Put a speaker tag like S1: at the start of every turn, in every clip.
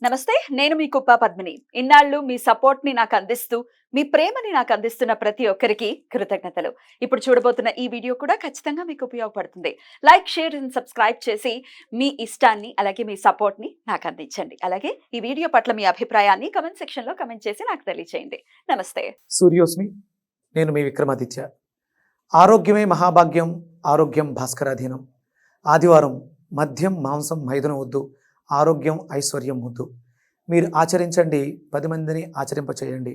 S1: నమస్తే. నేను మీ కుప్ప పద్మిని. ఇన్నాళ్ళు మీ సపోర్ట్‌ని నాకందిస్తూ, మీ ప్రేమని నాకందిస్తున్న ప్రతి ఒక్కరికి కృతజ్ఞతలు. ఇప్పుడు చూడబోతున్న ఈ వీడియో కూడా ఖచ్చితంగా మీకు ఉపయోగపడుతుంది. లైక్, షేర్ అండ్ సబ్స్క్రైబ్ చేసి మీ ఇష్టాన్ని, అలాగే మీ సపోర్ట్‌ని నాకందించండి. అలాగే ఈ వీడియో పట్ల మీ అభిప్రాయాన్ని కామెంట్ సెక్షన్‌లో కామెంట్ చేసి నాకు తెలియజేయండి. నమస్తే.
S2: సూర్యోస్మి. నేను మీ విక్రమాదిత్య. ఆరోగ్యమే మహాభాగ్యం, ఆరోగ్యం భాస్కరాధీనం. ఆదివారం మద్యం మాంసం మైదనం వద్దు, ఆరోగ్యం ఐశ్వర్యం వద్దు. మీరు ఆచరించండి, 10 మందిని ఆచరింపచేయండి.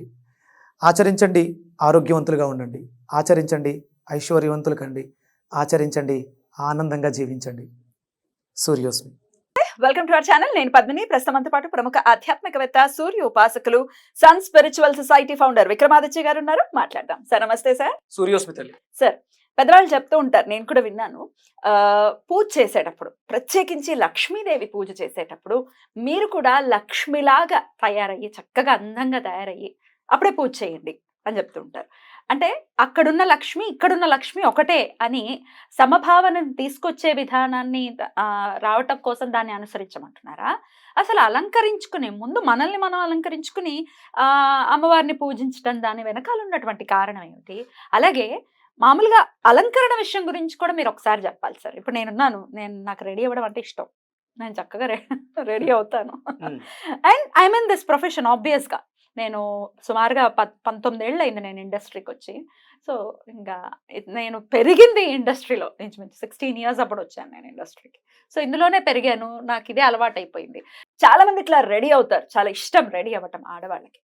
S2: ఆచరించండి, ఆరోగ్యవంతులుగా ఉండండి. ఆచరించండి, ఐశ్వర్యవంతులు కండి. ఆచరించండి, ఆనందంగా జీవించండి. Suryosmi.
S1: Welcome to our channel. నేను పద్మిని. ప్రస్తుతంతో పాటు ప్రముఖ ఆధ్యాత్మికవేత్త, సూర్య ఉపాసకులు, sun spiritual society founder Vikramaditya garu ఉన్నారు. మాట్లాడదాం. సార్ నమస్తే సార్.
S2: సూర్యోస్మి తల్లి.
S1: సార్, పెద్దవాళ్ళు చెప్తూ ఉంటారు, నేను కూడా విన్నాను, పూజ చేసేటప్పుడు, ప్రత్యేకించి లక్ష్మీదేవి పూజ చేసేటప్పుడు మీరు కూడా లక్ష్మిలాగా తయారయ్యి, చక్కగా అందంగా తయారయ్యి అప్పుడే పూజ చేయండి అని చెప్తూ ఉంటారు. అంటే అక్కడున్న లక్ష్మి, ఇక్కడున్న లక్ష్మి ఒకటే అని సమభావనను తీసుకొచ్చే విధానాన్ని రావటం కోసం దాన్ని అనుసరించమంటున్నారా? అసలు అలంకరించుకునే ముందు మనల్ని మనం అలంకరించుకుని అమ్మవారిని పూజించడం, దాని వెనకాల ఉన్నటువంటి కారణం ఏమిటి? అలాగే మామూలుగా అలంకరణ విషయం గురించి కూడా మీరు ఒకసారి చెప్పాలి సార్. ఇప్పుడు నేనున్నాను, నాకు రెడీ అవ్వడం అంటే ఇష్టం. నేను చక్కగా రెడీ అవుతాను. And I'm in this profession. ఆబ్వియస్గా నేను సుమారుగా 19 ఏళ్ళు అయింది నేను ఇండస్ట్రీకి వచ్చి. సో ఇంకా నేను పెరిగింది ఇండస్ట్రీలో. ఇంచుమించు 16 ఇయర్స్ అప్పుడు వచ్చాను నేను ఇండస్ట్రీకి. సో ఇందులోనే పెరిగాను. నాకు ఇదే అలవాటు అయిపోయింది. చాలా మంది ఇట్లా రెడీ అవుతారు. చాలా ఇష్టం రెడీ అవ్వటం ఆడవాళ్ళకి.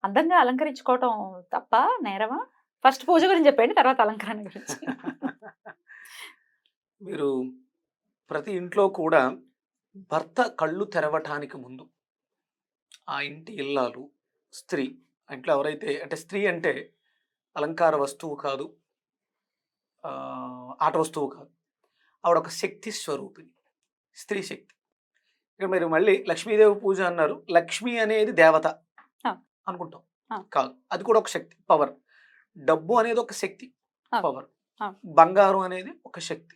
S1: అందంగా అలంకరించుకోవటం తప్ప, నేరమా? ఫస్ట్ పూజ గురించి చెప్పండి, తర్వాత అలంకరణ గురించి.
S2: మీరు ప్రతి ఇంట్లో కూడా భర్త కళ్ళు తెరవటానికి ముందు ఆ ఇంటి ఇల్లాలు స్త్రీ, ఇంట్లో ఎవరైతే, అంటే స్త్రీ అంటే అలంకార వస్తువు కాదు, ఆట వస్తువు కాదు, ఆవిడ ఒక శక్తి స్వరూపిణి, స్త్రీ శక్తి. ఇక్కడ మీరు మళ్ళీ లక్ష్మీదేవి పూజ అన్నారు. లక్ష్మి అనేది దేవత అనుకుంటాం, కాదు, అది కూడా ఒక శక్తి, పవర్. డబ్బు అనేది ఒక శక్తి, పవర్. బంగారం అనేది ఒక శక్తి,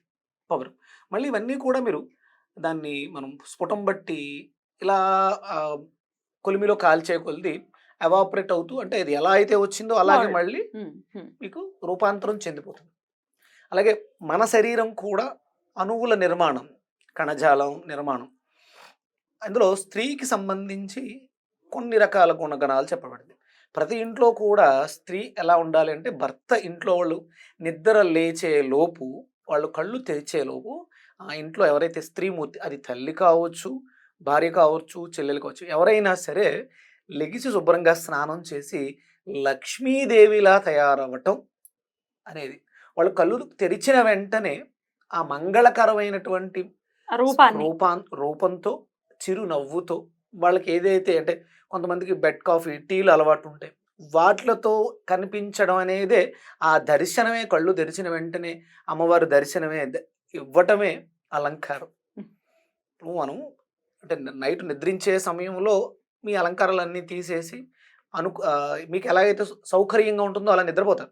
S2: పవర్. మళ్ళీ ఇవన్నీ కూడా మీరు దాన్ని మనం స్ఫుటం బట్టి ఇలా కొలిమిలో కాల్చే కొలిది ఎవాపరేట్ అవుతూ, అంటే ఇది ఎలా అయితే వచ్చిందో అలాగే మళ్ళీ మీకు రూపాంతరం చెందిపోతుంది. అలాగే మన శరీరం కూడా అణువుల నిర్మాణం, కణజాలం నిర్మాణం. అందులో స్త్రీకి సంబంధించి కొన్ని రకాల గుణగణాలు చెప్పబడింది. ప్రతి ఇంట్లో కూడా స్త్రీ ఎలా ఉండాలి అంటే, భర్త ఇంట్లో వాళ్ళు నిద్ర లేచే లోపు, వాళ్ళు కళ్ళు తెరిచే లోపు ఆ ఇంట్లో ఎవరైతే స్త్రీమూర్తి, అది తల్లి కావచ్చు, భార్య కావచ్చు, చెల్లెలు కావచ్చు, ఎవరైనా సరే లెగిసి శుభ్రంగా స్నానం చేసి లక్ష్మీదేవిలా తయారవ్వటం అనేది, వాళ్ళు కళ్ళు తెరిచిన వెంటనే ఆ మంగళకరమైనటువంటి రూపంతో, చిరునవ్వుతో, వాళ్ళకి ఏదైతే, అంటే కొంతమందికి బెడ్ కాఫీ, టీలు అలవాటు ఉంటాయి, వాటిలతో కనిపించడం అనేదే ఆ దర్శనమే. కళ్ళు తెరిచిన వెంటనే అమ్మవారి దర్శనమే ఇవ్వటమే అలంకారం. ఇప్పుడు మనం అంటే నైట్ నిద్రించే సమయంలో మీ అలంకారాలన్నీ తీసేసి మీకు ఎలాగైతే సౌకర్యంగా ఉంటుందో అలా నిద్రపోతారు.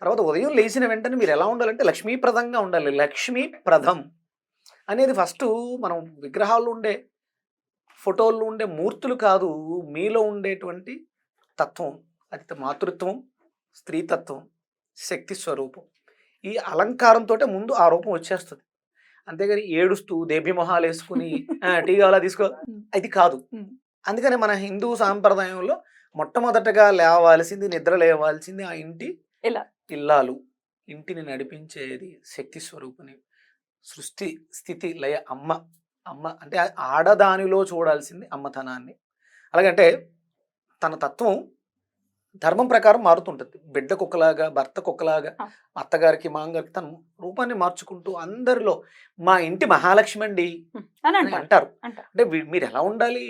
S2: తర్వాత ఉదయం లేచిన వెంటనే మీరు ఎలా ఉండాలంటే లక్ష్మీప్రదంగా ఉండాలి. లక్ష్మీప్రదం అనేది ఫస్ట్ మనం విగ్రహాల్లో ఉండే, ఫోటోల్లో ఉండే మూర్తులు కాదు, మీలో ఉండేటువంటి తత్వం. అది మాతృత్వం, స్త్రీతత్వం, శక్తి స్వరూపం. ఈ అలంకారంతో ముందు ఆ రూపం వచ్చేస్తుంది. అంతేగాని ఏడుస్తూ దేభ్యమొహాలు వేసుకుని టీ కావాలా తీసుకో, అది కాదు. అందుకని మన హిందూ సాంప్రదాయంలో మొట్టమొదటగా లేవాల్సింది, నిద్ర లేవాల్సింది ఆ ఇంటి ఇల్లాలు. ఇంటిని నడిపించేది శక్తి స్వరూపిణి, సృష్టి స్థితి లయ అమ్మ. అమ్మ అంటే ఆడదానిలో చూడాల్సింది అమ్మతనాన్ని. అలాగంటే తన తత్వం ధర్మం ప్రకారం మారుతుంటుంది. బిడ్డకు ఒకలాగా, భర్తకు ఒకలాగా, అత్తగారికి, మామగారికి తన రూపాన్ని మార్చుకుంటూ అందరిలో మా ఇంటి మహాలక్ష్మి అండి అని అంటారు. అంటే మీరు ఎలా ఉండాలి?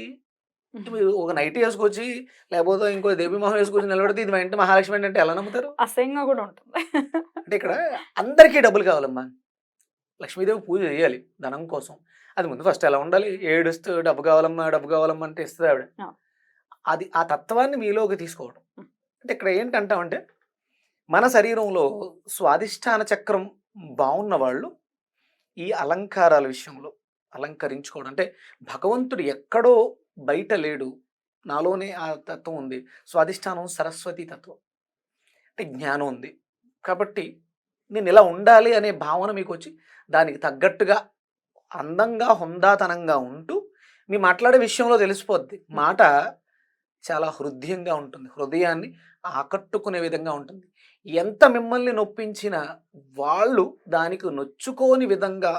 S2: మీరు ఒక నైట్ వేసుకొచ్చి, లేకపోతే ఇంకో దేవి మొహం వేసుకొచ్చి నిలబడితే ఇది మా ఇంటి మహాలక్ష్మి అండి అంటే ఎలా నమ్ముతారు?
S1: అసహ్యంగా కూడా ఉంటుంది.
S2: అంటే ఇక్కడ అందరికీ డబ్బులు కావాలమ్మా. లక్ష్మీదేవి పూజ చేయాలి ధనం కోసం. అది ముందు ఫస్ట్ ఎలా ఉండాలి? ఏడుస్తూ డబ్బు కావాలమ్మా, డబ్బు కావాలమ్మా అంటే ఇస్తుంది ఆవిడ. అది ఆ తత్వాన్ని మీలోకి తీసుకోవడం. అంటే ఇక్కడ ఏంటంటామంటే, మన శరీరంలో స్వాదిష్టాన చక్రం బాగున్న వాళ్ళు ఈ అలంకారాల విషయంలో అలంకరించుకోవడం, అంటే భగవంతుడు ఎక్కడో బయట లేడు, నాలోనే ఆ తత్వం ఉంది. స్వాధిష్టానం సరస్వతి తత్వం, అంటే జ్ఞానం ఉంది. కాబట్టి నేను ఇలా ఉండాలి అనే భావన మీకు వచ్చి దానికి తగ్గట్టుగా అందంగా హుందాతనంగా ఉంటూ మీ మాట్లాడే విషయంలో తెలిసిపోద్ది. మాట చాలా హృదయంగా ఉంటుంది, హృదయాన్ని ఆకట్టుకునే విధంగా ఉంటుంది. ఎంత మిమ్మల్ని నొప్పించినా వాళ్ళు దానికి నొచ్చుకోని విధంగా,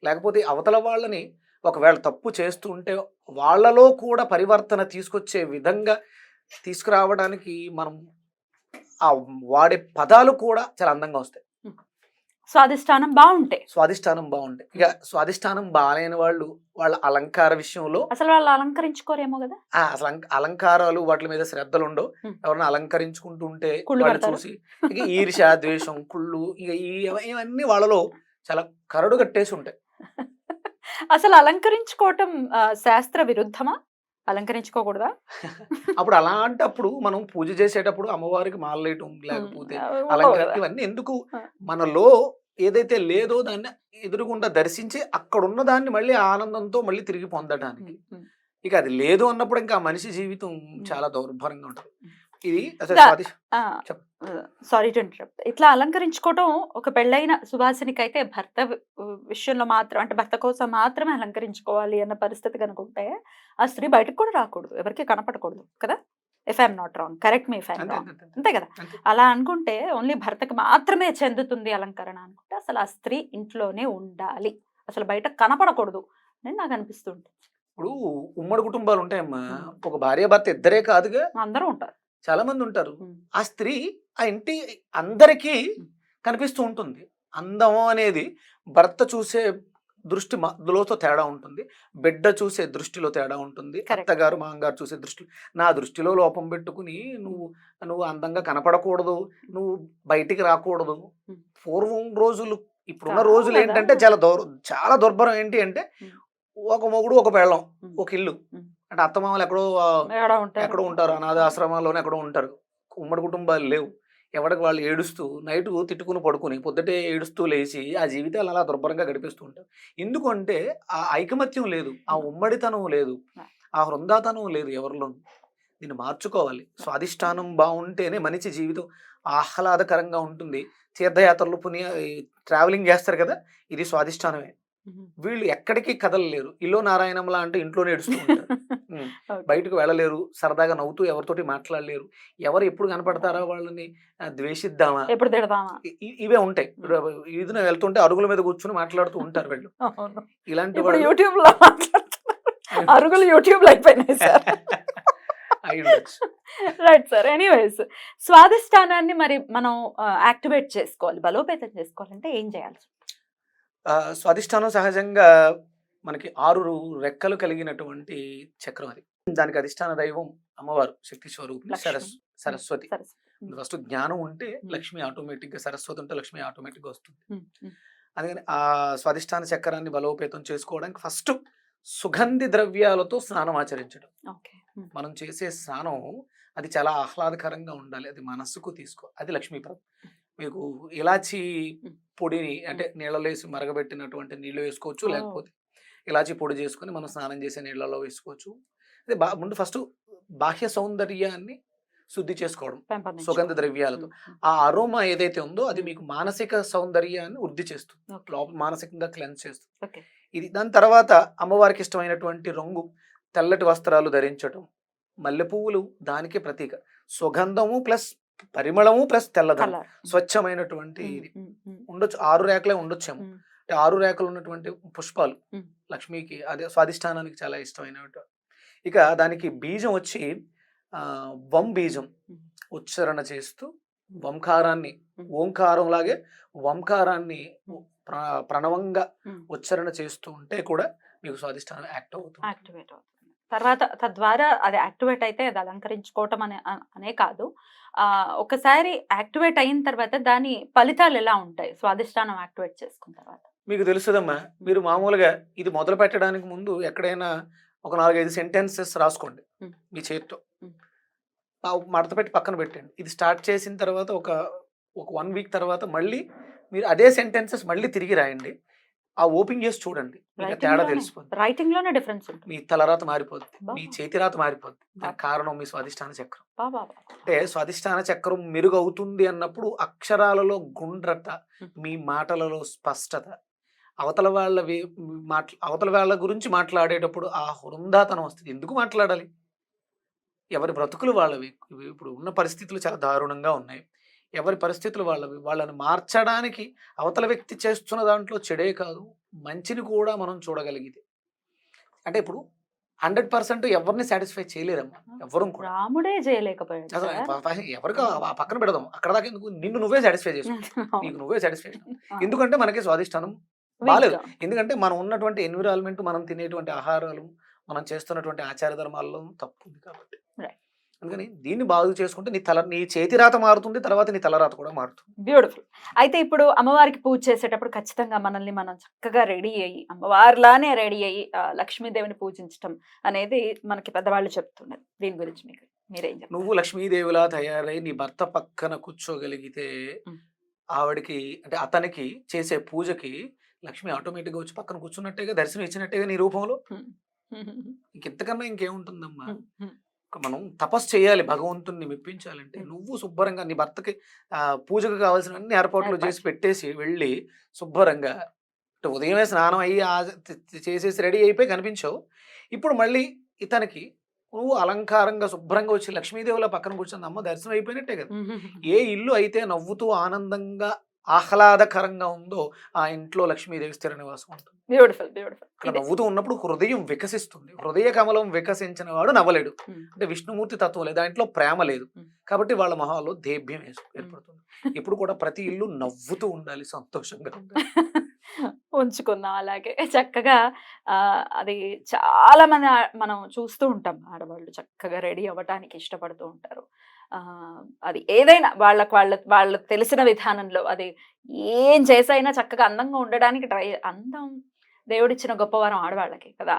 S2: లేకపోతే అవతల వాళ్ళని ఒకవేళ తప్పు చేస్తూ ఉంటే వాళ్ళలో కూడా పరివర్తన తీసుకొచ్చే విధంగా తీసుకురావడానికి మనం ఆ వాడే పదాలు కూడా చాలా అందంగా వస్తాయి.
S1: స్వాదిష్టానం బాగుంటాయి.
S2: స్వాదిష్టానం బాగుంటాయి. ఇక స్వాదిష్టానం బాగాలేని వాళ్ళు వాళ్ళ అలంకార విషయంలో
S1: అసలు వాళ్ళు అలంకరించుకోరేమో కదా.
S2: అసలు అలంకారాలు వాటి మీద శ్రద్ధలు ఉండవు. ఎవరైనా అలంకరించుకుంటూ ఉంటే
S1: కుళ్ళు
S2: వాళ్ళు
S1: పడతారు.
S2: చూసి ఇక ఈర్ష్య, ద్వేషం, కుళ్ళు, ఇక ఇవన్నీ వాళ్ళలో చాలా కరడు కట్టేసి ఉంటాయి.
S1: అసలు అలంకరించుకోవటం శాస్త్ర విరుద్ధమా? అలంకరించుకోకూడదా?
S2: అప్పుడు అలాంటప్పుడు మనం పూజ చేసేటప్పుడు అమ్మవారికి మాలలేయటం, లేకపోతే
S1: ఉండవు
S2: అలంకరణ,
S1: కదా.
S2: ఇవన్నీ ఎందుకు?
S1: ఆ.
S2: మనలో ఏదైతే లేదో దాన్ని ఎదురుగుండా దర్శించి అక్కడున్న దాన్ని మళ్ళీ ఆనందంతో మళ్ళీ తిరిగి పొందడానికి. ఇక అది లేదు అన్నప్పుడు ఇంకా ఆ మనిషి జీవితం చాలా దౌర్భరంగా ఉంటుంది. ఇది అసలు చెప్పు.
S1: Sorry to interrupt. ఇట్లా అలంకరించుకోవటం ఒక పెళ్ళైన సువాసినికైతే భర్త విషయంలో మాత్రం, అంటే భర్త కోసం మాత్రమే అలంకరించుకోవాలి అన్న పరిస్థితి కనుకుంటే ఆ స్త్రీ బయటకు కూడా రాకూడదు, ఎవరికి కనపడకూడదు కదా. If I'm not wrong, correct me if I'm
S2: అంతే
S1: రాంగ్.
S2: అంతే అంతే
S1: అంతే కదా.
S2: అంతే.
S1: అలా అనుకుంటే ఓన్లీ భర్తకు మాత్రమే చెందుతుంది అలంకరణ అనుకుంటే అసలు ఆ స్త్రీ ఇంట్లోనే ఉండాలి, అసలు బయట కనపడకూడదు అని నాకు అనిపిస్తుంది.
S2: ఇప్పుడు ఉమ్మడి కుటుంబాలు ఉంటాయమ్మా. ఒక భార్య భర్త ఇద్దరే కాదుగా,
S1: అందరూ ఉంటారు.
S2: చాలా మంది ఉంటారు. ఆ స్త్రీ ఆ ఇంటి అందరికీ కనిపిస్తూ ఉంటుంది. అందం అనేది భర్త చూసే దృష్టిలో తేడా ఉంటుంది, బిడ్డ చూసే దృష్టిలో తేడా ఉంటుంది,
S1: Correct.
S2: అత్తగారు మామగారు చూసే దృష్టిలో. నా దృష్టిలో లోపం పెట్టుకుని నువ్వు నువ్వు అందంగా కనపడకూడదు, నువ్వు బయటికి రాకూడదు. పూర్వం రోజులు, ఇప్పుడున్న
S1: కాదు
S2: రోజులు
S1: కదా.
S2: ఏంటంటే చాలా దుర్భరం. ఏంటి అంటే ఒక మొగుడు ఒక పెళ్ళం ఒక ఇల్లు, అంటే అత్తమామలు ఎక్కడో ఎక్కడో ఉంటారు, అనాథాశ్రమాల్లోనే ఎక్కడో ఉంటారు. ఉమ్మడి కుటుంబాలు లేవు. ఎవరికి వాళ్ళు ఏడుస్తూ నైట్ తిట్టుకుని పడుకుని పొద్దుటే ఏడుస్తూ లేచి ఆ జీవితాలు అలా దుర్భరంగా గడిపేస్తూ ఉంటారు. ఎందుకంటే ఆ ఐకమత్యం లేదు, ఆ ఉమ్మడితనం లేదు, ఆ హృందాతనం లేదు ఎవరిలోనూ. దీన్ని మార్చుకోవాలి. స్వాదిష్టానం బాగుంటేనే మనిషి జీవితం ఆహ్లాదకరంగా ఉంటుంది. తీర్థయాత్రలు ట్రావెలింగ్ చేస్తారు కదా, ఇది స్వాదిష్టానమే. వీళ్ళు ఎక్కడికి కదలలేరు, ఇల్లో నారాయణంలా అంటే ఇంట్లోనే ఏడుస్తూ ఉంటారు. బయటకు వెళ్ళలేరు, సరదాగా నవ్వుతూ ఎవరితోటి మాట్లాడలేరు. ఎవరు ఎప్పుడు కనపడతారా వాళ్ళని ద్వేషిద్దామా,
S1: ఎప్పుడు తిడదామా,
S2: ఇవే ఉంటాయి. ఈదున వెళ్తుంటే అరుగుల మీద కూర్చుని మాట్లాడుతూ ఉంటారు వీళ్ళు. ఇలాంటి
S1: ఇప్పుడు
S2: వాళ్ళు
S1: యూట్యూబ్ లో అరుగులు యూట్యూబ్ లో అయిపోయినాయి సార్.
S2: అయి ఉండొచ్చు.
S1: Right sir. ఎనీవేస్, స్వాదిష్టానాన్ని మరి మనం యాక్టివేట్ చేసుకోవాలి, బలోపేతం చేసుకోవాలంటే ఏం చేయాలి?
S2: స్వాదిష్టానం సహజంగా మనకి 6 రెక్కలు కలిగినటువంటి చక్రం అది. దానికి అధిష్టాన దైవం అమ్మవారు, శక్తి స్వరూపి సరస్వతి. ఫస్ట్ జ్ఞానం ఉంటే లక్ష్మి ఆటోమేటిక్ గా, సరస్వతి ఉంటే లక్ష్మి ఆటోమేటిక్ గా వస్తుంది. అందుకని ఆ స్వాదిష్టాన చక్రాన్ని బలోపేతం చేసుకోవడానికి ఫస్ట్ సుగంధి ద్రవ్యాలతో స్నానం ఆచరించడం. మనం చేసే స్నానం అది చాలా ఆహ్లాదకరంగా ఉండాలి, అది మనస్సుకు అది లక్ష్మీప్రదం. మీకు ఇలాచి పొడిని, అంటే నీళ్ళలో వేసి మరగబెట్టినటువంటి నీళ్ళు వేసుకోవచ్చు, లేకపోతే ఇలాచి పొడి చేసుకుని మనం స్నానం చేసే నీళ్ళలో వేసుకోవచ్చు. అదే ముందు ఫస్ట్ బాహ్య సౌందర్యాన్ని శుద్ధి చేసుకోవడం సుగంధ ద్రవ్యాలతో. ఆ అరోమా ఏదైతే ఉందో అది మీకు మానసిక సౌందర్యాన్ని వృద్ధి చేస్తుంది, లోపల మానసికంగా క్లెన్స్ చేస్తుంది. ఇది దాని తర్వాత అమ్మవారికి ఇష్టమైనటువంటి రంగు తెల్లటి వస్త్రాలు ధరించడం. మల్లె పువ్వులు దానికి ప్రతీక, సుగంధము ప్లస్ పరిమళము ప్లస్ తెల్లదనం, స్వచ్ఛమైనటువంటి ఇది ఉండొచ్చు. 6 రేఖలే ఉండొచ్చేమో, అంటే 6 రేఖలు ఉన్నటువంటి పుష్పాలు లక్ష్మికి, అదే స్వాదిష్టానానికి చాలా ఇష్టమైనటువంటి. ఇక దానికి బీజం వచ్చి వం బీజం ఉచ్చారణ చేస్తూ వంకారాన్ని, ఓంకారం లాగే వంకారాన్ని ప్రణవంగా ఉచ్చారణ చేస్తూ ఉంటే కూడా మీకు స్వాదిష్టానం యాక్టివేట్ అవుతుంది.
S1: తర్వాత తద్వారా అది యాక్టివేట్ అయితే అది అలంకరించుకోవటం అనే కాదు, ఒకసారి యాక్టివేట్ అయిన తర్వాత దాని ఫలితాలు ఎలా ఉంటాయి స్వాదిష్టానం యాక్టివేట్ చేసుకున్న తర్వాత?
S2: మీకు తెలుసుదమ్మా. మీరు మామూలుగా ఇది మొదలు పెట్టడానికి ముందు ఎక్కడైనా ఒక 4-5 సెంటెన్సెస్ రాసుకోండి మీ చేతితో, మడత పెట్టి పక్కన పెట్టండి. ఇది స్టార్ట్ చేసిన తర్వాత ఒక 1 వీక్ తర్వాత మళ్ళీ మీరు అదే సెంటెన్సెస్ మళ్ళీ తిరిగి రాయండి. ఆ ఓపెన్ చేసి చూడండి, మీకు ఆ తేడా
S1: రైటింగ్‌లోనే
S2: తెలిసిపోద్ది.
S1: రైటింగ్‌లోనే డిఫరెన్స్ ఉంటుంది.
S2: మీ తలరాత మారిపోద్ది, మీ
S1: అబ్బబ్బా!
S2: చేతిరాత మారిపోద్ది. దానికి
S1: అబ్బా!
S2: కారణం మీ స్వాధిష్టాన చక్రం.
S1: అబ్బబ్బబ్బా!
S2: అంటే స్వాధిష్టాన చక్రం మెరుగవుతుంది అన్నప్పుడు అక్షరాలలో గుండ్రత,
S1: హ్మ్.
S2: మీ మాటలలో స్పష్టత, అవతల వాళ్ళవి అవతల వాళ్ళ గురించి మాట్లాడేటప్పుడు ఆ హృందాతనం వస్తది. ఎందుకు మాట్లాడాలి? ఎవరి బ్రతుకులు వాళ్ళవి. ఇప్పుడు ఉన్న పరిస్థితులు చాలా దారుణంగా ఉన్నాయి. ఎవరి పరిస్థితులు వాళ్ళవి. వాళ్ళని మార్చడానికి అవతల వ్యక్తి చేస్తున్న దాంట్లో చెడే కాదు, మంచిని కూడా మనం చూడగలిగితే. అంటే ఇప్పుడు 100% ఎవరిని సాటిస్ఫై చేయలేరమ్మా.
S1: ఆ!
S2: ఎవ్వరం కూడా.
S1: రాముడే జేయలేకపోయాడు
S2: అసలు
S1: సార్.
S2: ఎవరికి
S1: హ్మ్.
S2: ఆ పక్కన పెడదాం. అక్కడ దాకా ఎందుకు? నిన్ను నువ్వే సాటిస్ఫై చేసుకో.
S1: అవును.
S2: నీకు నువ్వే సాటిస్ఫాక్షన్.
S1: అవును.
S2: ఎందుకంటే మనకి స్వాదిష్టానం బాలేదు.
S1: వీక్‌గా ఉంటుంది.
S2: ఎందుకంటే మనం ఉన్నటువంటి ఎన్విరాన్మెంట్, మనం తినేటువంటి ఆహారాలు, మనం చేస్తున్నటువంటి ఆచార ధర్మాల్లో తప్పుంది కాబట్టి.
S1: రైట్.
S2: అందుకని దీన్ని బాగు చేసుకుంటే నీ చేతి రాత మారుతుంది. తర్వాత నీ తలరాత కూడా మారుతుంది.
S1: బ్యూటిఫుల్. అయితే ఇప్పుడు అమ్మవారికి పూజ చేసేటప్పుడు ఖచ్చితంగా మనల్ని మనం చక్కగా రెడీ అయ్యి, అమ్మవారిలానే రెడీ అయ్యి లక్ష్మీదేవిని పూజించటం అనేది మనకి పెద్దవాళ్ళు చెప్తున్నది. దీని గురించి మీరేం
S2: నువ్వు
S1: చెప్తారు?
S2: లక్ష్మీదేవిలా తయారై నీ భర్త పక్కన కూర్చోగలిగితే
S1: హ్మ్.
S2: ఆవిడకి అంటే అతనికి చేసే పూజకి లక్ష్మి ఆటోమేటిక్‌గా వచ్చి పక్కన కూర్చున్నట్టేగా, దర్శనం ఇచ్చినట్టేగా నీ రూపంలో.
S1: హ్మ్. హుహుహు.
S2: ఇంకింతకన్నా ఇంకేముంటుందమ్మా?
S1: హ్మ్. హ్మ్.
S2: మనం తపస్సు చేయాలి భగవంతుడిని మెప్పించాలంటే.
S1: హ్మ్.
S2: నువ్వు శుభ్రంగా నీ భర్తకి పూజకు కావాల్సిన అన్ని ఏర్పాట్లు చేసి
S1: ఏర్పాట్లు.
S2: పెట్టేసి వెళ్ళి శుభ్రంగా అంటే ఉదయమే స్నానం అయ్యి చేసేసి రెడీ అయిపోయి కనిపించావు. ఇప్పుడు మళ్ళీ ఇతనికి నువ్వు అలంకారంగా శుభ్రంగా వచ్చి లక్ష్మీదేవిలా పక్కన కూర్చుంది. అమ్మ దర్శనం అయిపోయినట్టే కదా!
S1: హుహుహుహు.
S2: ఏ ఇల్లు అయితే నవ్వుతూ ఆనందంగా, ఆహ్లాదకరంగా ఉందో ఆ ఇంట్లో లక్ష్మీదేవి స్థిర నివాసం ఉంటుంది.
S1: బ్యూటిఫుల్. బ్యూటిఫుల్.
S2: అక్కడ
S1: ఇదే.
S2: నవ్వుతూ ఉన్నప్పుడు హృదయం వికసిస్తుంది. హృదయ కమలం వికసించిన వాడు నవ్వలేడు.
S1: హ్మ్.
S2: అంటే విష్ణుమూర్తి తత్వం లేదు. దాంట్లో ప్రేమ లేదు.
S1: హ్మ్.
S2: కాబట్టి వాళ్ళ మొహాల్లో దేభ్యం
S1: హ్మ్.
S2: ఏర్పడుతుంది. ఎప్పుడు కూడా ప్రతి ఇల్లు నవ్వుతూ ఉండాలి. సంతోషంగా ఉండాలి.
S1: ఉంచుకుందాం అలాగే. చక్కగా అది చాలా మంది మనం చూస్తూ ఉంటాం. ఆడవాళ్ళు చక్కగా రెడీ అవ్వటానికి ఇష్టపడుతూ ఉంటారు. అది ఏదైనా వాళ్ళకి తెలిసిన విధానంలో అది ఏం చేసైనా చక్కగా అందంగా ఉండడానికి అందం దేవుడిచ్చిన గొప్ప వరం ఆడవాళ్ళకి కదా!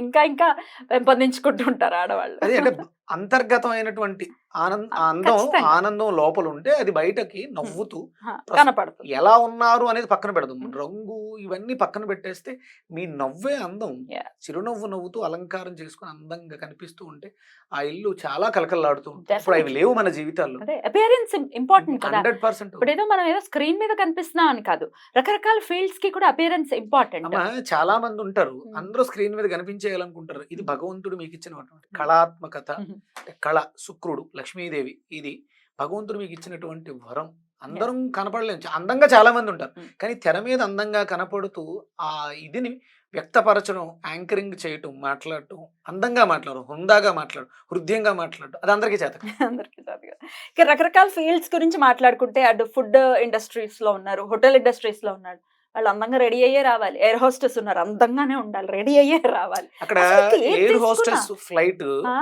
S1: ఇంకా ఇంకా పెంపొందించుకుంటూ ఉంటారు ఆడవాళ్ళు.
S2: అది అంటే అంతర్గతమైనటువంటి అందం,
S1: ఖచ్చితంగా.
S2: ఆనందం లోపలుంటే అది బయటకి
S1: హ్మ్.
S2: నవ్వుతూ
S1: ఆ!
S2: ప్రస్
S1: కనపడుతుంది.
S2: ఎలా ఉన్నారు అనేది పక్కన పెడదాం.
S1: హ్మ్.
S2: రంగు ఇవన్నీ పక్కన పెట్టేస్తే మీ నవ్వే అందం.
S1: యాహ్!
S2: చిరునవ్వు నవ్వుతూ అలంకారం చేసుకొని అందంగా కనిపిస్తూ ఉంటే ఆ ఇల్లు చాలా కలకల్లాడుతూ ఉంటుంది. ఇప్పుడు అవి
S1: డెఫినైట్‌లీ.
S2: లేవు మన జీవితాల్లో.
S1: అదే అపియరెన్స్ ఇంపార్టెంట్ కదా!
S2: 100%
S1: ఇప్పుడేదో మనం ఏదో స్క్రీన్ మీద కనిపిస్తున్నాం అని కాదు. రకరకాల ఫీల్డ్స్‌కి కూడా అపియరెన్స్ ఇంపార్టెంట్.
S2: అమ్మ చాలా మంది ఉంటారు.
S1: హ్మ్.
S2: అందరూ స్క్రీన్ మీద కనిపించేయాలనుకుంటారు. ఇది
S1: హ్మ్.
S2: భగవంతుడు మీకిచ్చినటువంటి
S1: హ్మ్.
S2: కళాత్మకత.
S1: హుహు.
S2: అంటే కళ, శుక్రుడు, లక్ష్మీదేవి ఇది భగవంతుడు మీకిచ్చినటువంటి వరం.
S1: యాహ్!
S2: అందరం కనపడలేం. అందంగా చాలా మంది ఉంటారు.
S1: హ్మ్.
S2: కానీ తెర మీద అందంగా కనపడుతూ ఆ ఇదిని వ్యక్తపరచడం, యాంకరింగ్ చేయటం, మాట్లాడటం, అందంగా మాట్లాడడం, హుందాగా మాట్లాడడం, హృద్యంగా మాట్లాడడం అది అందరికీ చేత కాదు.
S1: అందరికీ కాదు కదా! ఇక రకరకాల ఫీల్డ్స్ గురించి మాట్లాడుకుంటే అటు ఫుడ్ ఇండస్ట్రీస్‌లో ఉన్నారు. హోటల్ ఇండస్ట్రీస్‌లో ఉన్నారు. వాళ్ళు అందంగా రెడీ అయ్యే రావాలి. ఎయిర్ హోస్టెస్ ఉన్నారు. అందంగానే ఉండాలి. రెడీ అయ్యే రావాలి.
S2: అక్కడ
S1: అసలు ఇంక ఏది
S2: ఎయిర్
S1: తీసుకున్నా
S2: హోస్టెస్ ఫ్లైట్
S1: ఆ!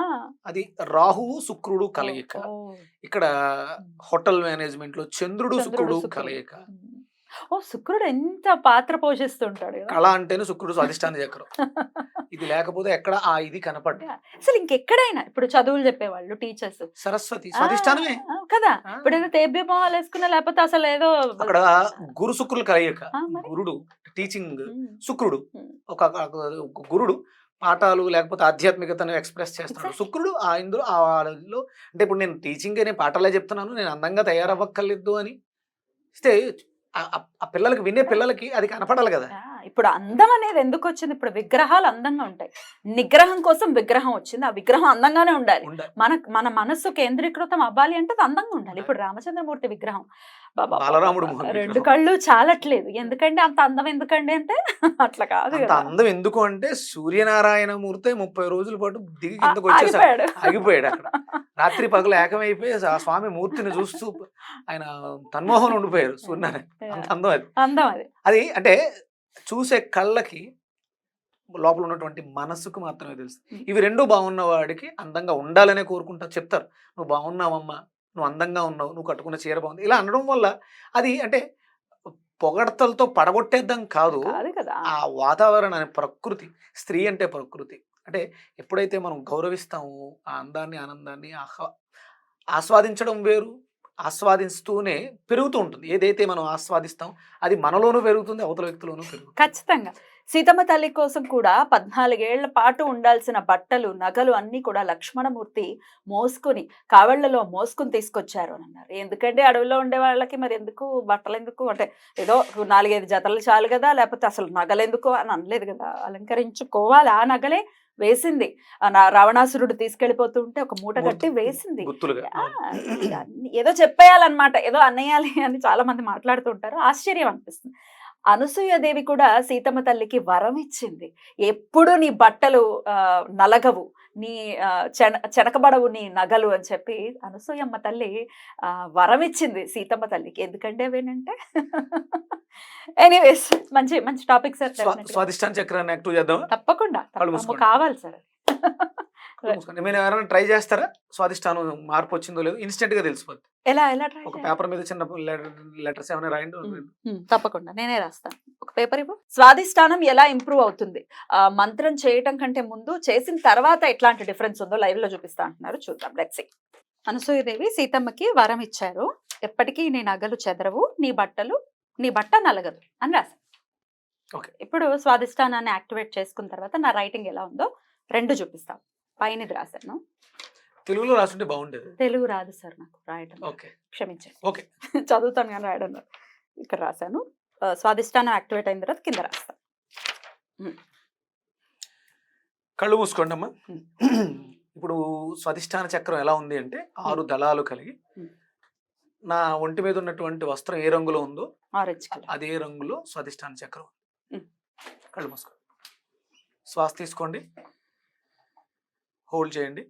S2: అది రాహువు, శుక్రుడు
S1: ఓహ్!
S2: కలయిక.
S1: ఓహ్!
S2: ఇక్కడ
S1: హ్మ్.
S2: హోటల్ మేనేజ్మెంట్‌లో చంద్రుడు,
S1: చంద్రుడు,
S2: శుక్రుడు
S1: శుక్రుడు.
S2: కలయిక.
S1: హ్మ్. ఓహ్! శుక్రుడు ఎంత పాత్ర పోషిస్తుంటాడు గదా!
S2: కళ అంటేనే శుక్రుడు స్వాధిష్టాన చక్రం. ఇది లేకపోతే ఎక్కడ ఆ ఇది కనపడదు.
S1: యాహ్! అసలు ఇంకెక్కడైనా ఇప్పుడు చదువులు చెప్పేవాళ్ళు టీచర్స్.
S2: సరస్వతి
S1: ఆ!
S2: స్వాధిష్టానమే.
S1: కదా!
S2: ఆ!
S1: ఇప్పుడేదో తేబ్య మొహాలేసుకున్నా లేపోతే అసలేదో
S2: అక్కడ గురు శుక్రులు కలయిక.
S1: మరి.
S2: గురుడు టీచింగ్,
S1: హ్మ్.
S2: శుక్రుడు
S1: హ్మ్.
S2: ఒక ఒక గురుడు పాఠాలు లేకపోతే ఆధ్యాత్మికతను ఎక్స్‌ప్రెస్ చేస్తున్నాడు.
S1: ఎగ్జాక్ట్‌లీ.
S2: శుక్రుడు ఇందులో దానిలో అంటే ఇప్పుడు నేను టీచింగే నేను పాఠాలే చెప్తున్నాను. నేను అందంగా తయారవ్వక్కర్లేదు అని ఇస్తే ఆ పిల్లలకి వినే పిల్లలకి అది కనపడాలి గదా!
S1: ఆ! ఇప్పుడు అందం అనేది ఎందుకొచ్చింది? ఇప్పుడు విగ్రహాలు అందంగా ఉంటాయి. నిగ్రహం కోసం విగ్రహం వచ్చింది. ఆ విగ్రహం అందంగానే ఉండాలి.
S2: ఉండాలి.
S1: మన మనస్సు కేంద్రీకృతం అవ్వాలి అంటే అది అందంగా ఉండాలి.
S2: ఉండాలి.
S1: ఇప్పుడు రామచంద్రమూర్తి విగ్రహం
S2: బాలరాముడు
S1: 2
S2: విగ్రహం.
S1: కళ్ళు చాలట్లేదు. ఎందుకండి అంత అందం ఎందుకండి అంటే అట్లా కాదు
S2: అంత
S1: గదా!
S2: అందం ఎందుకు అంటే సూర్యనారాయణమూర్తే 30 రోజుల పాటు దిగి కిందకొచ్చేసాడు.
S1: ఆగిపోయాడు.
S2: ఆగిపోయాడక్కడ. రాత్రి పగలు ఏకమైపోయి ఆ స్వామి మూర్తిని చూస్తూ ఆయన తన్మోహంలో ఉండిపోయారు సూర్యనారాయణ. అంత
S1: యాహ్!
S2: అందం అది.
S1: అందం అది.
S2: అది అంటే చూసే కళ్ళకి లోపల ఉన్నటువంటి మనస్సుకు మాత్రమే తెలుసు.
S1: హ్మ్.
S2: ఇవి 2 బాగున్న వాడికి అందంగా ఉండాలనే కోరుకుంటారు. చెప్తారు. "నువ్వు బాగున్నావమ్మా. నువ్వు అందంగా ఉన్నావు. నువ్వు కట్టుకున్న చీర బాగుంది." ఇలా అనడం వల్ల అది అంటే పొగడ్తలతో పడగొట్టేద్దాం కాదు.
S1: కాదు కదా!
S2: ఆ వాతావరణాన్ని ప్రకృతి, స్త్రీ అంటే ప్రకృతి. అంటే ఎప్పుడైతే మనం గౌరవిస్తామో ఆ అందాన్ని, ఆనందాన్ని ఆస్వాదించడం వేరు. ఆస్వాదిస్తూనే పెరుగుతూ ఉంటుంది. ఏదైతే మనం ఆస్వాదిస్తాం అది మనలోనూ పెరుగుతుంది, అవతల వ్యక్తిలోనూ పెరుగుతుంది.
S1: ఖచ్చితంగా. సీతమ్మ తల్లి కోసం కూడా 14 ఏళ్ల పాటు ఉండాల్సిన బట్టలు, నగలు అన్నీ కూడా లక్ష్మణమూర్తి మోసుకొని, కావళ్ళలో మోసుకొని తీసుకొచ్చారు అనన్నారు. ఎందుకంటే అడవిలో ఉండే వాళ్ళకి మరెందుకు బట్టలెందుకు అంటే ఏదో 4, 5 జతలు చాలు గదా! లేపోతే అసలు నగలెందుకు అని అనలేదు గదా! అలంకరించుకోవాలి. ఆ నగలే వేసింది. రావణాసురుడు తీసుకెళ్ళిపోతూ ఉంటే ఒక మూట కట్టి వేసింది.
S2: గుర్తులుగా.
S1: ఆ! ఇదన్నీ ఏదో చెప్పేయాలన్నమాట. ఏదో అన్నేయాలి అని చాలా మంది మాట్లాడుతూ ఉంటారు. ఆశ్చర్యం అనిపిస్తుంది. అనసూయదేవి కూడా సీతమ్మ తల్లికి వరం ఇచ్చింది. ఎప్పుడు నీ బట్టలు నలగవు. నీ చెనకబడవు నీ నగలు అని చెప్పి అనసూయమ్మ తల్లి వరం ఇచ్చింది సీతమ్మ తల్లికి. ఎందుకంటే అవేనంటే ఎనీవేస్ మంచి మంచి టాపిక్ సార్.
S2: స్వాదిష్టాన చక్రాన్ని యాక్టివ్ చేద్దామా?
S1: తప్పకుండా. కావాలి సార్.
S2: మీరు ఎవరైనా ట్రై చేస్తారా? స్వాదిష్టానం మార్పు వచ్చిందో లేదో ఇన్స్టెంట్ గా తెలిసిపోద్ది.
S1: ఎలా ఎలా ట్రై
S2: ఒక పేపర్ మీద చిన్న లెటర్స్ ఏమైనా రాయండి.
S1: తప్పకుండా నేనే రాస్తాను. ఒక పేపర్ ఇవ్వు. స్వాదిష్టానం ఎలా ఇంప్రూవ్ అవుతుంది? మంత్రం చేయటం కంటే ముందు చేసిన తర్వాత ఎట్లాంటి డిఫరెన్స్ ఉందో లైవ్ లో చూపిస్తా అంటున్నారు. చూద్దాం. Let's see. అనసూయదేవి సీతమ్మకి వరం ఇచ్చారు. ఎప్పటికీ నీ నగలు చెదరవు, నీ బట్ట నలగదు అని రాశారు.
S2: ఓకే.
S1: ఇప్పుడు స్వాదిష్టానాన్ని యాక్టివేట్ చేసుకున్న తర్వాత నా రైటింగ్ ఎలా ఉందో 2 చూపిస్తాం. పైన ఇది రాశాను.
S2: తెలుగులో రాసుంటే బాగుండేది.
S1: తెలుగు రాదు సార్ నాకు రాయటం.
S2: ఓకే,
S1: క్షమించండి.
S2: ఓకే.
S1: చదువుతాను కానీ రాయడం రాదు. ఇక్కడ రాశాను. స్వాదిష్టానం యాక్టివేట్ అయిన తర్వాత కింద రాస్తాను.
S2: కళ్ళు మూసుకోండి అమ్మా. ఇప్పుడు స్వాదిష్టాన చక్రం ఎలా ఉంది అంటే 6 దళాలు కలిగి, నా ఒంటి మీద ఉన్నటువంటి వస్త్రం ఏ రంగులో ఉందో
S1: ఆరెంజ్ కలర్
S2: అదే రంగులో స్వాదిష్టాన చక్రం. కళ్ళు మూసుకోండి. శ్వాస తీసుకోండి, హోల్డ్ చేయండి,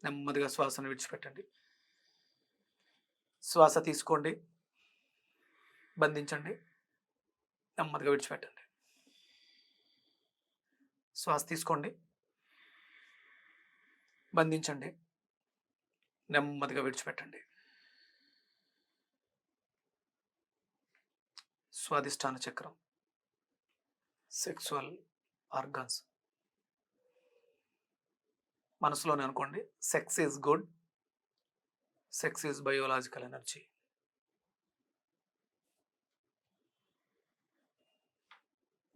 S2: నెమ్మదిగా శ్వాసను విడిచిపెట్టండి. శ్వాస తీసుకోండి, బంధించండి, నెమ్మదిగా విడిచిపెట్టండి. శ్వాస తీసుకోండి, బంధించండి, నెమ్మదిగా విడిచిపెట్టండి. స్వాదిష్టాన చక్రం, సెక్సువల్ ఆర్గాన్స్. మనసులోనే అనుకోండి, sex is good, sex is biological energy.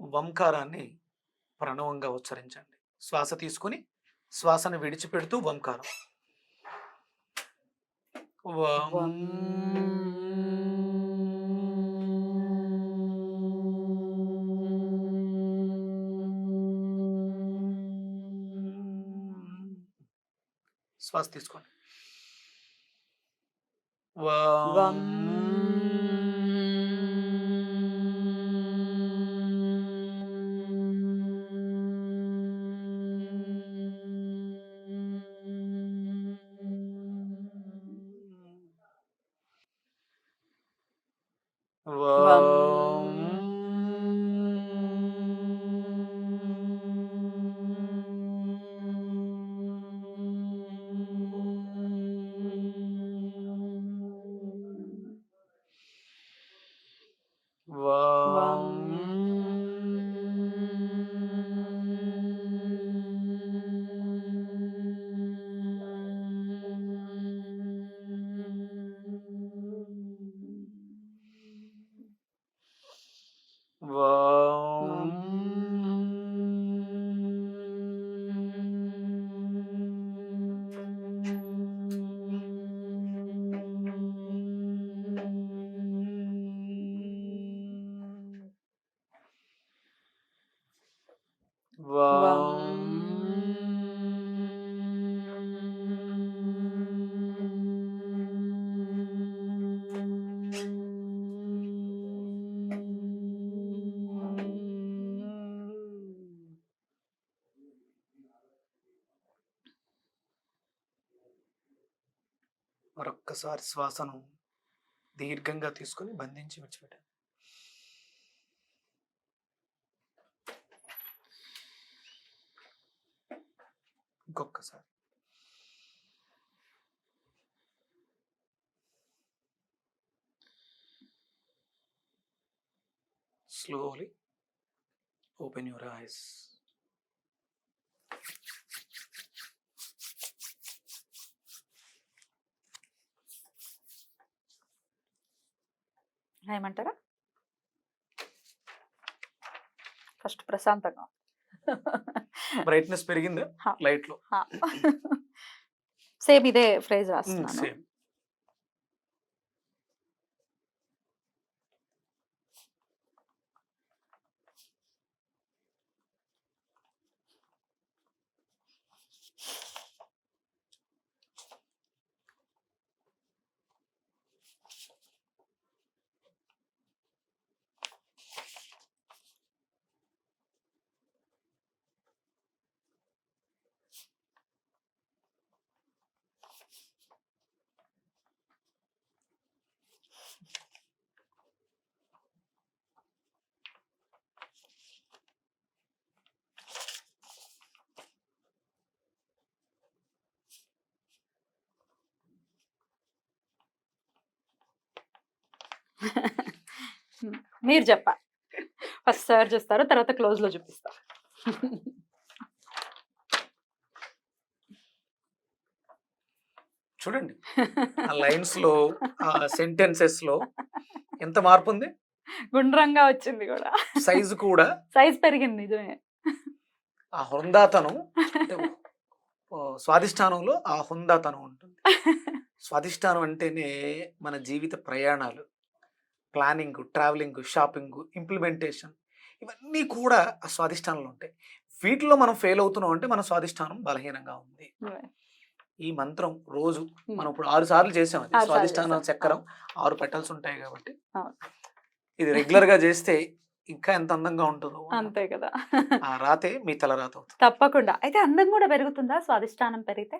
S2: వంకారాన్ని ప్రణవంగా ఉచ్చరించండి. శ్వాస తీసుకుని శ్వాసను విడిచిపెడుతూ వంకారం. శ్వాస తీసుకోండి. మరొక్కసారి శ్వాసను దీర్ఘంగా తీసుకొని బంధించి విడిచిపెట్టండి. ఇంకొకసారి. Slowly open your eyes.
S1: ఏమంటారా? ఫస్ట్ ప్రశాంతంగా.
S2: బ్రైట్నెస్ పెరిగిందా
S1: హా.
S2: లైట్ లో?
S1: సేమ్ ఇదే ఫ్రేజ్ రాస్తున్నాను.
S2: సేమ్.
S1: మీరు చెప్పాలి. ఫస్ట్ సార్ చూస్తారు, తర్వాత క్లోజ్ లో చూపిస్తారు.
S2: చూడండి ఆ లైన్స్ లో, ఆ సెంటెన్సెస్ లో ఎంత మార్పు ఉంది.
S1: గుండ్రంగా వచ్చింది కూడా,
S2: సైజు కూడా,
S1: సైజ్ పెరిగింది నిజమే.
S2: ఆ హుందాతనం అంటే స్వాదిష్టానంలో ఆ హుందాతనం ఉంటుంది. స్వాదిష్టానం అంటేనే మన జీవిత ప్రయాణాలు, ప్లానింగ్, ట్రావెలింగ్, షాపింగ్, ఇంప్లిమెంటేషన్, ఇవన్నీ కూడా ఆ స్వాదిష్టానంలో ఉంటాయి. వీటిలో మనం ఫెయిల్ అవుతున్నాం అంటే మన స్వాదిష్టానం బలహీనంగా ఉంది. ఈ మంత్రం రోజు మనం ఇప్పుడు 6 సార్లు చేసాం. అది
S1: 6 సార్లు
S2: స్వాదిష్టానం
S1: చేసాం.
S2: చక్రం 6 పెటల్స్ ఉంటాయి కాబట్టి
S1: అవును.
S2: ఇది రెగ్యులర్ గా చేస్తే ఇంకా ఎంత అందంగా ఉంటుందో.
S1: అంతే కదా.
S2: ఆ రాతే మీ తల రాత అవుతుంది.
S1: తప్పకుండా. అయితే అందం కూడా పెరుగుతుందా స్వాదిష్టానం పెరిగితే?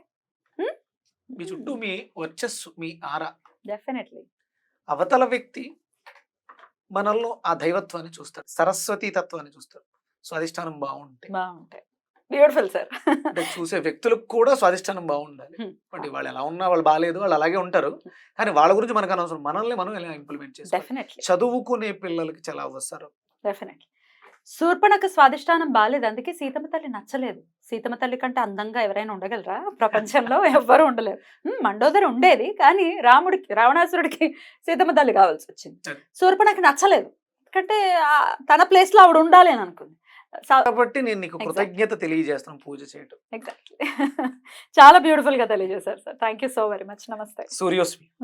S2: మీ చుట్టూ మీ వర్చస్సు, మీ ఆరా,
S1: డెఫినెట్లీ.
S2: అవతల వ్యక్తి మనల్లో ఆ దైవత్వాన్ని చూస్తాడు, సరస్వతీ తత్వాన్ని చూస్తాడు. స్వాదిష్టానం బాగుంటే
S1: బాగుంటాయి. Beautiful sir.
S2: అంటే చూసే వ్యక్తులకు కూడా స్వాదిష్టానం బాగుండాలి. అంటే వాళ్ళు ఎలా ఉన్నా వాళ్ళు బాగాలేదు, వాళ్ళు అలాగే ఉంటారు. కానీ వాళ్ళ గురించి మనకు అనవసరం, మనల్ని మనం ఎలా ఇంప్లిమెంట్ చేస్తాం.
S1: డెఫినెట్లీ.
S2: చదువుకునే పిల్లలకి చాలా అవసరం.
S1: డెఫినెట్లీ. శూర్పణఖ స్వాదిష్టానం బాలేదు, అందుకే సీతమ్మ తల్లి నచ్చలేదు. సీతమ్మ తల్లి కంటే అందంగా ఎవరైనా ఉండగలరా ప్రపంచంలో? ఎవ్వరూ ఉండలేరు. మండోదరి ఉండేది, కానీ రావణాసురుడికి సీతమ్మ తల్లి కావాల్సి వచ్చింది. శూర్పణఖ నచ్చలేదు, ఎందుకంటే తన ప్లేస్ లో ఆవిడ ఉండాలి అని అనుకుంది.
S2: కాబట్టి నేను నీకు కృతజ్ఞత తెలియజేస్తాను పూజ చేయటం.
S1: ఎగ్జాక్ట్లీ. చాలా బ్యూటిఫుల్ గా తెలియజేశారు sir. Thank you so very much. నమస్తే.
S2: సూర్యోస్మి.